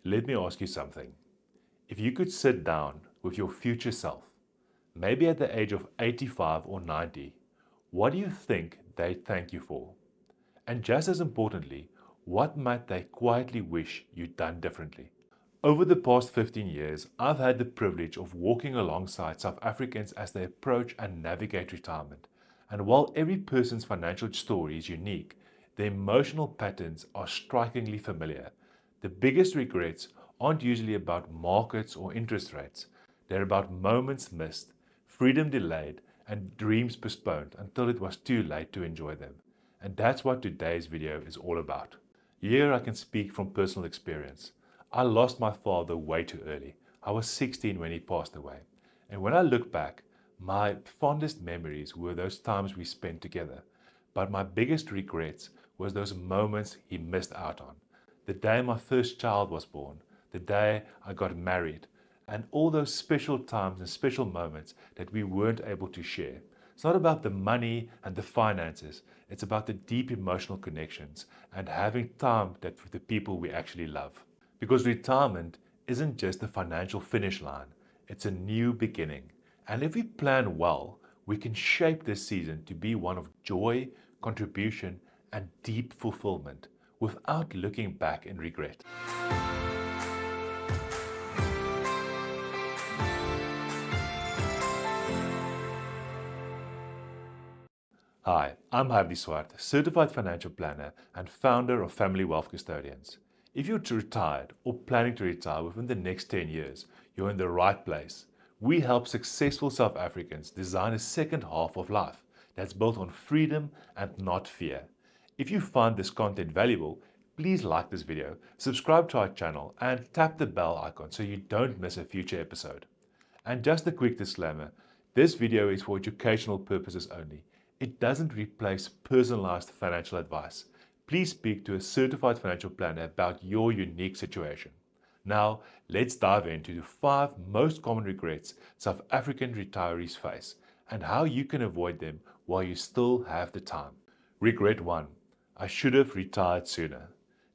Let me ask you something. If you could sit down with your future self, maybe at the age of 85 or 90, what do you think they'd thank you for? And just as importantly, what might they quietly wish you'd done differently? Over the past 15 years, I've had the privilege of walking alongside South Africans as they approach and navigate retirement. And while every person's financial story is unique, the emotional patterns are strikingly familiar. The biggest regrets aren't usually about markets or interest rates. They're about moments missed, freedom delayed, and dreams postponed until it was too late to enjoy them. And that's what today's video is all about. Here I can speak from personal experience. I lost my father way too early. I was 16 when he passed away. And when I look back, my fondest memories were those times we spent together. But my biggest regrets was those moments he missed out on. The day my first child was born, the day I got married, and all those special times and special moments that we weren't able to share. It's not about the money and the finances. It's about the deep emotional connections and having time with the people we actually love. Because retirement isn't just a financial finish line, it's a new beginning. And if we plan well, we can shape this season to be one of joy, contribution, and deep fulfillment without looking back in regret. Hi, I'm Hardy Swart, Certified Financial Planner and founder of Family Wealth Custodians. If you're retired or planning to retire within the next 10 years, you're in the right place. We help successful South Africans design a second half of life that's built on freedom and not fear. If you find this content valuable, please like this video, subscribe to our channel, and tap the bell icon so you don't miss a future episode. And just a quick disclaimer, this video is for educational purposes only. It doesn't replace personalized financial advice. Please speak to a certified financial planner about your unique situation. Now, let's dive into the 5 most common regrets South African retirees face and how you can avoid them while you still have the time. Regret 1. I should have retired sooner.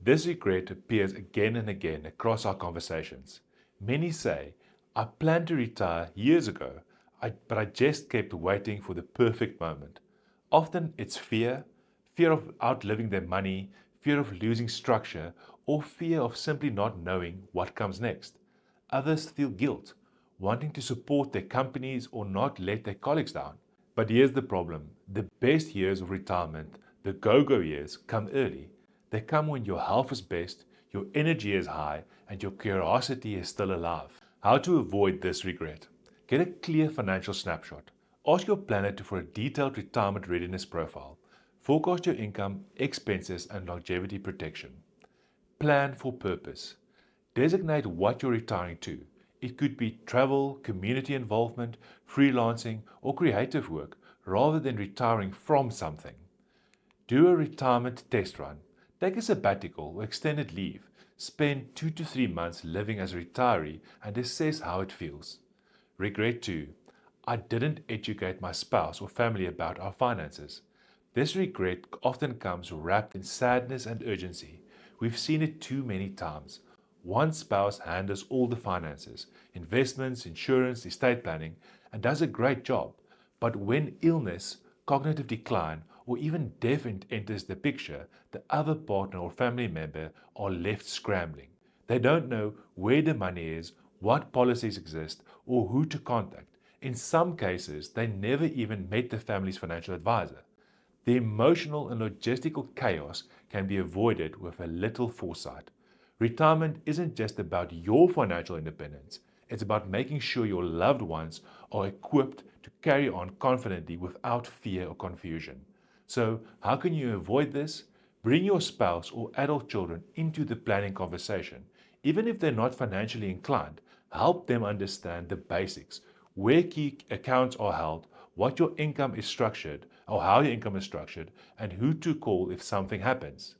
This regret appears again and again across our conversations. Many say, I planned to retire years ago, but I just kept waiting for the perfect moment. Often it's fear of outliving their money, fear of losing structure, or fear of simply not knowing what comes next. Others feel guilt, wanting to support their companies or not let their colleagues down. But here's the problem. The best years of retirement, the go-go years, come early. They come when your health is best, your energy is high, and your curiosity is still alive. How to avoid this regret? Get a clear financial snapshot. Ask your planner for a detailed retirement readiness profile. Forecast your income, expenses, and longevity protection. Plan for purpose. Designate what you're retiring to. It could be travel, community involvement, freelancing, or creative work, rather than retiring from something. Do a retirement test run. Take a sabbatical or extended leave. Spend 2 to 3 months living as a retiree and assess how it feels. Regret 2. I didn't educate my spouse or family about our finances. This regret often comes wrapped in sadness and urgency. We've seen it too many times. One spouse handles all the finances, investments, insurance, estate planning, and does a great job. But when illness, cognitive decline, or even death enters the picture, the other partner or family member are left scrambling. They don't know where the money is, what policies exist, or who to contact. In some cases, they never even met the family's financial advisor. The emotional and logistical chaos can be avoided with a little foresight. Retirement isn't just about your financial independence. It's about making sure your loved ones are equipped to carry on confidently without fear or confusion. So, how can you avoid this? Bring your spouse or adult children into the planning conversation. Even if they're not financially inclined, help them understand the basics, where key accounts are held, what your income is structured, or how your income is structured, and who to call if something happens.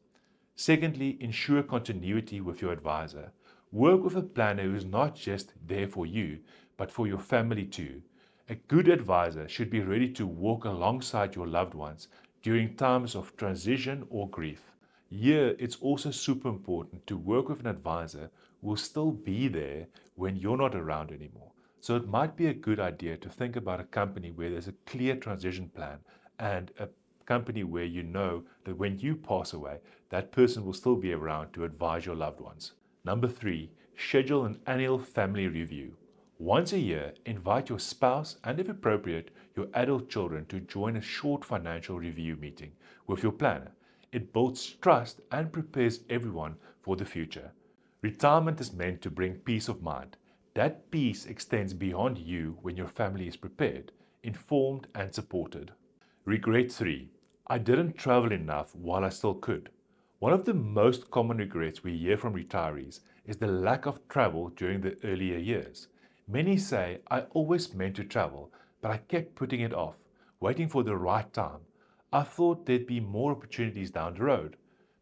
Secondly, ensure continuity with your advisor. Work with a planner who is not just there for you, but for your family too. A good advisor should be ready to walk alongside your loved ones during times of transition or grief. Here, it's also super important to work with an advisor who will still be there when you're not around anymore. So it might be a good idea to think about a company where there's a clear transition plan and a company where you know that when you pass away, that person will still be around to advise your loved ones. Number 3, schedule an annual family review. Once a year, invite your spouse and, if appropriate, your adult children to join a short financial review meeting with your planner. It builds trust and prepares everyone for the future. Retirement is meant to bring peace of mind. That peace extends beyond you when your family is prepared, informed, and supported. Regret 3. I didn't travel enough while I still could. One of the most common regrets we hear from retirees is the lack of travel during the earlier years. Many say, I always meant to travel, but I kept putting it off, waiting for the right time. I thought there'd be more opportunities down the road.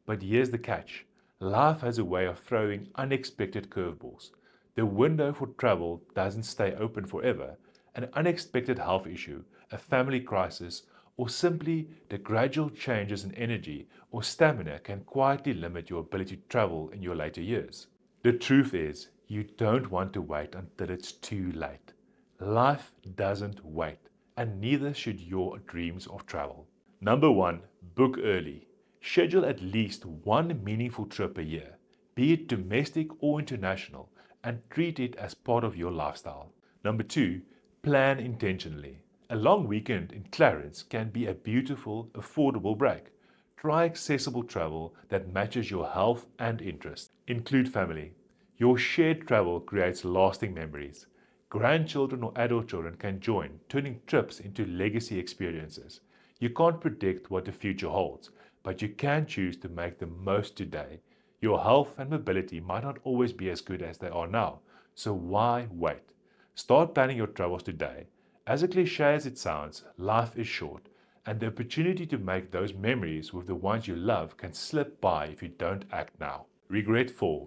But here's the catch. Life has a way of throwing unexpected curveballs. The window for travel doesn't stay open forever. An unexpected health issue, a family crisis, or simply the gradual changes in energy or stamina can quietly limit your ability to travel in your later years. The truth is, you don't want to wait until it's too late. Life doesn't wait, and neither should your dreams of travel. Number 1, book early. Schedule at least one meaningful trip a year, be it domestic or international, and treat it as part of your lifestyle. Number 2, plan intentionally. A long weekend in Clarence can be a beautiful, affordable break. Try accessible travel that matches your health and interests. Include family. Your shared travel creates lasting memories. Grandchildren or adult children can join, turning trips into legacy experiences. You can't predict what the future holds, but you can choose to make the most today. Your health and mobility might not always be as good as they are now, so why wait? Start planning your travels today. As a cliche as it sounds, life is short, and the opportunity to make those memories with the ones you love can slip by if you don't act now. Regret 4.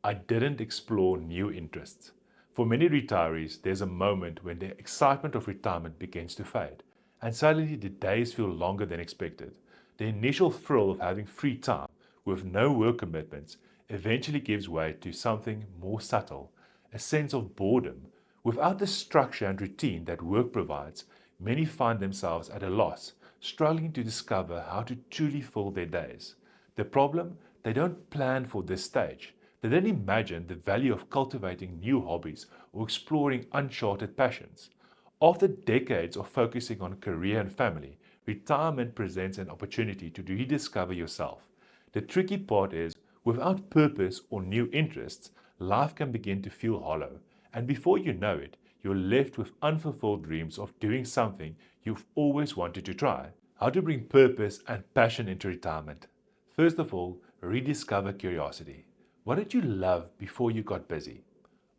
I didn't explore new interests. For many retirees, there's a moment when the excitement of retirement begins to fade, and suddenly the days feel longer than expected. The initial thrill of having free time with no work commitments eventually gives way to something more subtle, a sense of boredom. Without the structure and routine that work provides, many find themselves at a loss, struggling to discover how to truly fill their days. The problem? They don't plan for this stage. They don't imagine the value of cultivating new hobbies or exploring uncharted passions. After decades of focusing on career and family, retirement presents an opportunity to rediscover yourself. The tricky part is, without purpose or new interests, life can begin to feel hollow, and before you know it, you're left with unfulfilled dreams of doing something you've always wanted to try. How to bring purpose and passion into retirement? First of all, rediscover curiosity. What did you love before you got busy?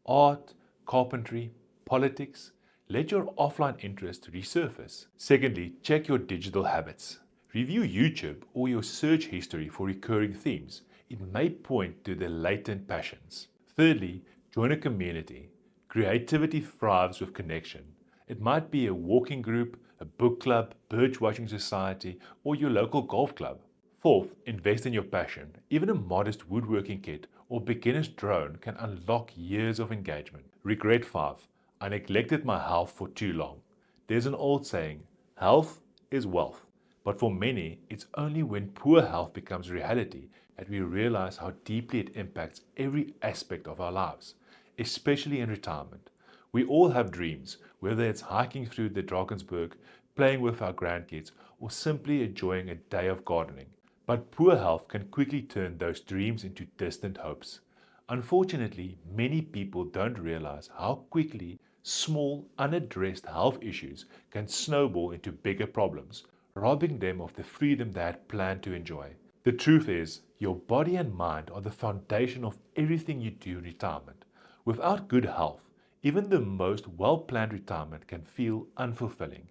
Art, carpentry, politics? Let your offline interest resurface. Secondly, check your digital habits. Review YouTube or your search history for recurring themes. It may point to the latent passions. Thirdly, join a community. Creativity thrives with connection. It might be a walking group, a book club, bird watching society, or your local golf club. Fourth, invest in your passion. Even a modest woodworking kit or beginner's drone can unlock years of engagement. Regret 5. I neglected my health for too long. There's an old saying, health is wealth. But for many, it's only when poor health becomes reality that we realize how deeply it impacts every aspect of our lives, especially in retirement. We all have dreams, whether it's hiking through the Drakensberg, playing with our grandkids, or simply enjoying a day of gardening. But poor health can quickly turn those dreams into distant hopes. Unfortunately, many people don't realize how quickly small, unaddressed health issues can snowball into bigger problems, robbing them of the freedom they had planned to enjoy. The truth is, your body and mind are the foundation of everything you do in retirement. Without good health, even the most well-planned retirement can feel unfulfilling.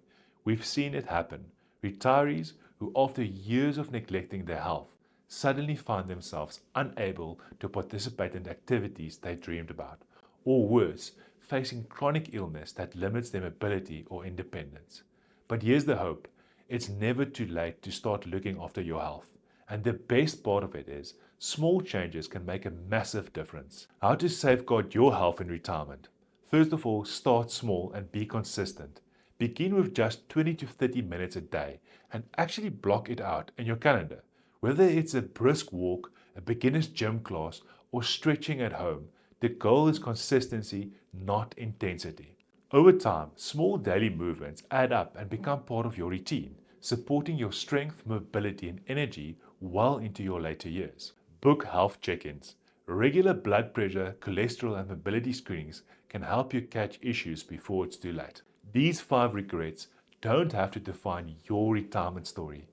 We've seen it happen. Retirees who, after years of neglecting their health, suddenly find themselves unable to participate in the activities they dreamed about, or worse, facing chronic illness that limits their mobility or independence. But here's the hope. It's never too late to start looking after your health. And the best part of it is, small changes can make a massive difference. How to safeguard your health in retirement? First of all, start small and be consistent. Begin with just 20 to 30 minutes a day and actually block it out in your calendar. Whether it's a brisk walk, a beginner's gym class, or stretching at home, the goal is consistency, not intensity. Over time, small daily movements add up and become part of your routine, supporting your strength, mobility, and energy well into your later years. Book health check-ins. Regular blood pressure, cholesterol, and mobility screenings can help you catch issues before it's too late. These 5 regrets don't have to define your retirement story.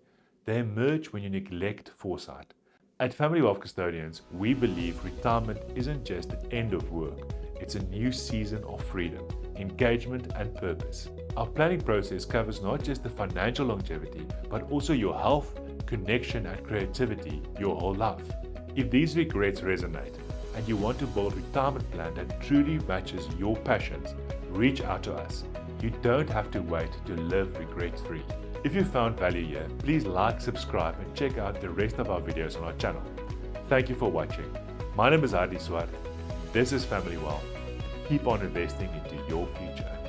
They emerge when you neglect foresight. At Family Wealth Custodians, we believe retirement isn't just the end of work, it's a new season of freedom, engagement, and purpose. Our planning process covers not just the financial longevity, but also your health, connection, and creativity your whole life. If these regrets resonate and you want to build a retirement plan that truly matches your passions, reach out to us. You don't have to wait to live regret-free. If you found value here, please like, subscribe, and check out the rest of our videos on our channel. Thank you for watching. My name is Adi Swart. This is Family Wealth. Keep on investing into your future.